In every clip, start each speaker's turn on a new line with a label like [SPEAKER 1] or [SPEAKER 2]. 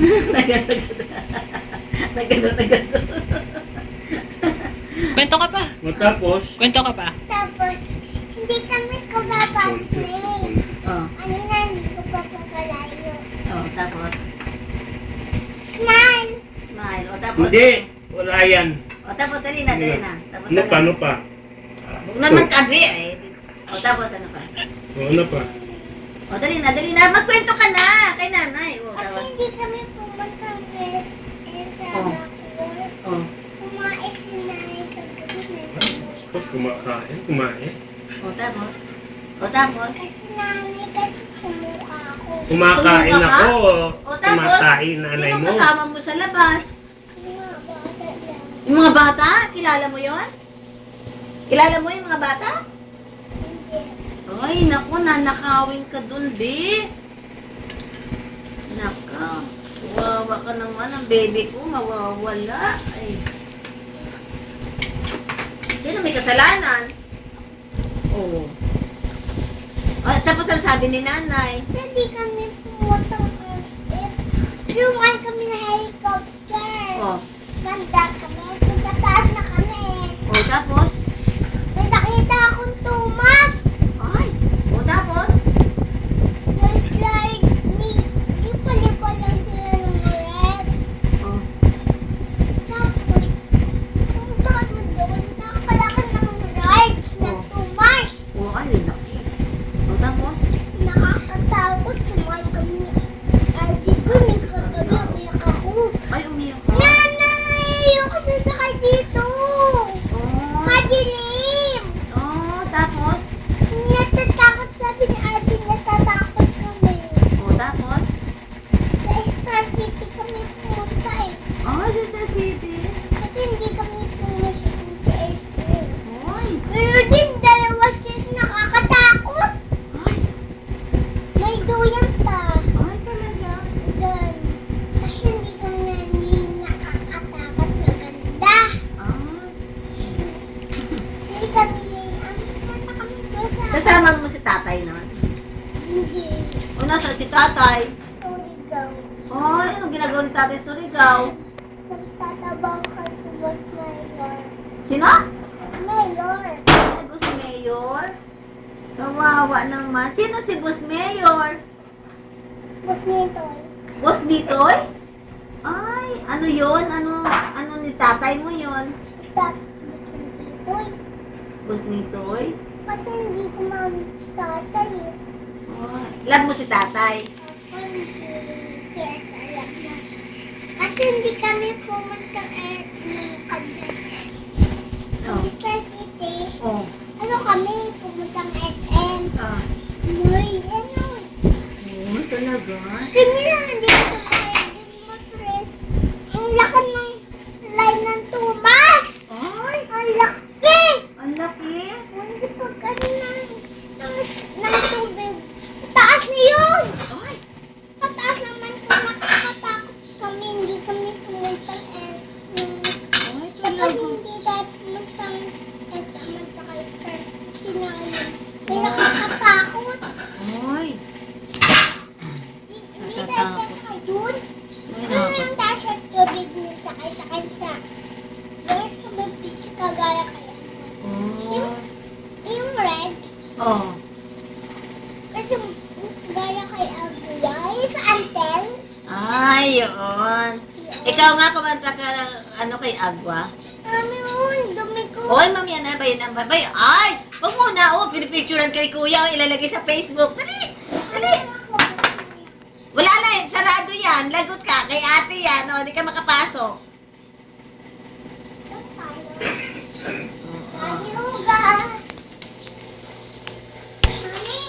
[SPEAKER 1] Nagano.
[SPEAKER 2] Kwento ka pa.
[SPEAKER 3] Matapos,
[SPEAKER 2] Kwento ka pa.
[SPEAKER 4] Tapos, hindi kami kumapagsnake.
[SPEAKER 1] Oh,
[SPEAKER 4] Kanina, hindi ko pa papalayo.
[SPEAKER 1] oh, tapos.
[SPEAKER 4] Smile!
[SPEAKER 1] Smile. O, tapos.
[SPEAKER 3] hindi. Wala yan.
[SPEAKER 1] O, tapos, dali na. Tapos,
[SPEAKER 3] Ano pa, ano pa?
[SPEAKER 1] Huwag naman tabi, eh. O, tapos, ano pa?
[SPEAKER 3] Ano pa?
[SPEAKER 1] O, dali na. Magkwento ka na kay nanay. O,
[SPEAKER 4] Kasi
[SPEAKER 1] tapos.
[SPEAKER 4] hindi kami pumunta sa
[SPEAKER 1] Oh.
[SPEAKER 4] Bacoor.
[SPEAKER 1] O,
[SPEAKER 4] Kumain si nanay kagabi na sa
[SPEAKER 3] Tapos kumain.
[SPEAKER 1] o, tapos.
[SPEAKER 4] Kasi nanay kasi sumuka ako.
[SPEAKER 3] Kumakain
[SPEAKER 1] Sumuka ka?
[SPEAKER 3] ako.
[SPEAKER 1] O, tapos.
[SPEAKER 3] Kumakain nanay
[SPEAKER 1] Sino
[SPEAKER 3] mo.
[SPEAKER 1] kasama mo sa labas?
[SPEAKER 4] Mga bata lang.
[SPEAKER 1] Yung mga bata? Kilala mo yon? Kilala mo yung mga bata?
[SPEAKER 4] Hindi.
[SPEAKER 1] Ay, naku, nanakawin ka dun, be. Naka, wawa ka naman. Ang baby ko, mawawala. Ay. Sino may kasalanan? Oo. Oh, tapos ang sabi ni nanay,
[SPEAKER 4] Kasi hindi kami pumunta ng Lumakay kami na helicopter.
[SPEAKER 1] oh,
[SPEAKER 4] Manda kami. Pagkataas na kami.
[SPEAKER 1] oh, tapos,
[SPEAKER 4] May nakita akong Thomas.
[SPEAKER 1] ay, oh, tapos,
[SPEAKER 4] Na-slide. Di palipan lang sila ng red.
[SPEAKER 1] oh,
[SPEAKER 4] Tapos, pumunta kami doon. Nakakalakan ng rides na
[SPEAKER 1] Oh.
[SPEAKER 4] Thomas.
[SPEAKER 1] oh, ay, laki. Oh, tapos,
[SPEAKER 4] Nakakatakot. Sumakay kami ni RJ doon. Kagabi, umiyak ako.
[SPEAKER 1] ay, umiyak ka.
[SPEAKER 4] Nanay! Ayoko sasakay dito.
[SPEAKER 1] Oh,
[SPEAKER 4] Madilim.
[SPEAKER 1] oh, tapos,
[SPEAKER 4] Natatakot, sabi ni RJ, natatakot kami.
[SPEAKER 1] oh, tapos,
[SPEAKER 4] Sa Star City kami pumunta eh.
[SPEAKER 1] oh, Sister City.
[SPEAKER 4] Kasi hindi kami pumunta sa SM.
[SPEAKER 1] Ay,
[SPEAKER 4] Pero din, dalawa sis nakakatakot.
[SPEAKER 1] ay,
[SPEAKER 4] May duyan pa.
[SPEAKER 1] ay, talaga.
[SPEAKER 4] Doon. Kasi hindi nakakatakot, maganda.
[SPEAKER 1] Ah,
[SPEAKER 4] Hindi kami, pumunta kami doon sa...
[SPEAKER 1] kasama mo si tatay naman.
[SPEAKER 4] Hindi.
[SPEAKER 1] O, nasa si tatay?
[SPEAKER 4] Surigao.
[SPEAKER 1] Ay, anong ginagawa ni tatay sa Surigao?
[SPEAKER 4] Nagtatabang ka sa Boss Mayor.
[SPEAKER 1] Sino?
[SPEAKER 4] Mayor.
[SPEAKER 1] Ay, Boss Mayor? Kawawa naman. Sino si Boss Mayor?
[SPEAKER 4] Boss Nitoy.
[SPEAKER 1] Boss Ditoy? Ay, ano yon? Ano ni tatay mo yon?
[SPEAKER 4] Si Tati Boss Nitoy.
[SPEAKER 1] Boss Nitoy?
[SPEAKER 4] Kasi hindi ko mami si tatay eh.
[SPEAKER 1] Ay, love mo si tatay?
[SPEAKER 4] Yes, alam mo. Kasi hindi kami pumunta ng kanya.
[SPEAKER 1] Oh.
[SPEAKER 4] Star City.
[SPEAKER 1] Oh.
[SPEAKER 4] Ano kami? Pumunta ng SM.
[SPEAKER 1] Ah.
[SPEAKER 4] May ano.
[SPEAKER 1] Oh, talaga?
[SPEAKER 4] Kanina hindi ko kaya din ma-press. Ang laki ng line ng Thomas.
[SPEAKER 1] Ay,
[SPEAKER 4] Ang laki.
[SPEAKER 1] ang laki.
[SPEAKER 4] Hindi pa kanina ng tubig. Taas na yun.
[SPEAKER 1] Ay,
[SPEAKER 4] Pataas naman kung nakakatakot kami. Hindi kami pumunta SM.
[SPEAKER 1] ay,
[SPEAKER 4] Dapat
[SPEAKER 1] talaga.
[SPEAKER 4] hindi tayo pumunta ng SM at saka Star City na ano. May nakakatakot.
[SPEAKER 1] Ay,
[SPEAKER 4] Hindi tayo sasakay dun.
[SPEAKER 1] ay,
[SPEAKER 4] Ano yung taas sa tubig na sakay-sakay sa doon sa may beach kagaya kaya.
[SPEAKER 1] Oh.
[SPEAKER 4] Yung red,
[SPEAKER 1] Oh.
[SPEAKER 4] kasi gaya kay Agua, yung sa Antel.
[SPEAKER 1] Ay, yun. Ikaw nga, kumanta ka ng ano kay Agua.
[SPEAKER 4] Mami, yun, dumi ko.
[SPEAKER 1] Hoy, ma'am, yan na ba yun ang babay? Ay! Huwag muna, oh, pinipicturean kay kuya, oh, ilalagay sa Facebook. Dali! Dali! Wala na, sarado yan. Lagot ka, kay ate yan, oh, hindi ka makapasok.
[SPEAKER 4] Lagi uga. Mami,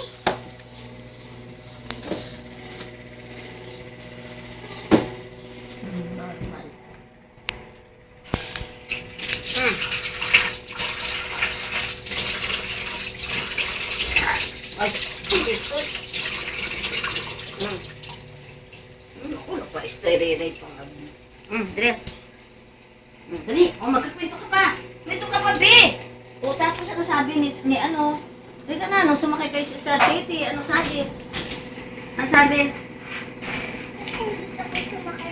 [SPEAKER 1] Ay, ito. Ako, napa-styroid pa nga. Dali. Dali, oh, magkakwento ka pa. Kwento ka pa, be. O, tapos ano sabi ni ano? Dali ka na, nung sumakay kayo sa Star City, ano sabi? Ano sabi?
[SPEAKER 4] kasi hindi kami sumakay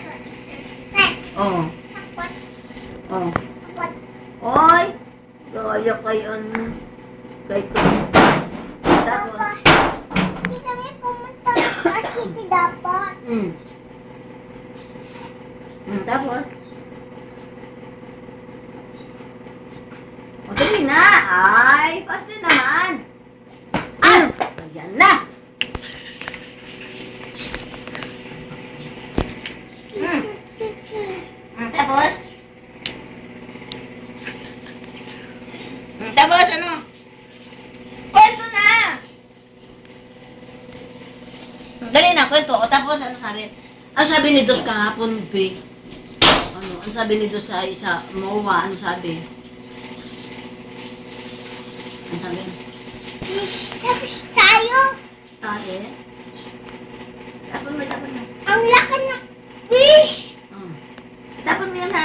[SPEAKER 1] Oh.
[SPEAKER 4] Takot.
[SPEAKER 1] Oh.
[SPEAKER 4] Takot.
[SPEAKER 1] Oy! Gaya kay ano. Kay to. Tapos.
[SPEAKER 4] Tapos, hindi kami pumunta sa city dapat.
[SPEAKER 1] Tapos. O, dali na. Ay, fast din naman. Ayan na. Tapos. Tapos, ano? Kwento na. Dali na, kwento. O, tapos, ano sabi? Ano sabi ni Dos kahapon, Be? Ano sabi ni Dos sa isa, MOA? Ano sabi? Ano sabi?
[SPEAKER 4] Tapos tayo.
[SPEAKER 1] Sabi? Tapos mo.
[SPEAKER 4] Ang laki ng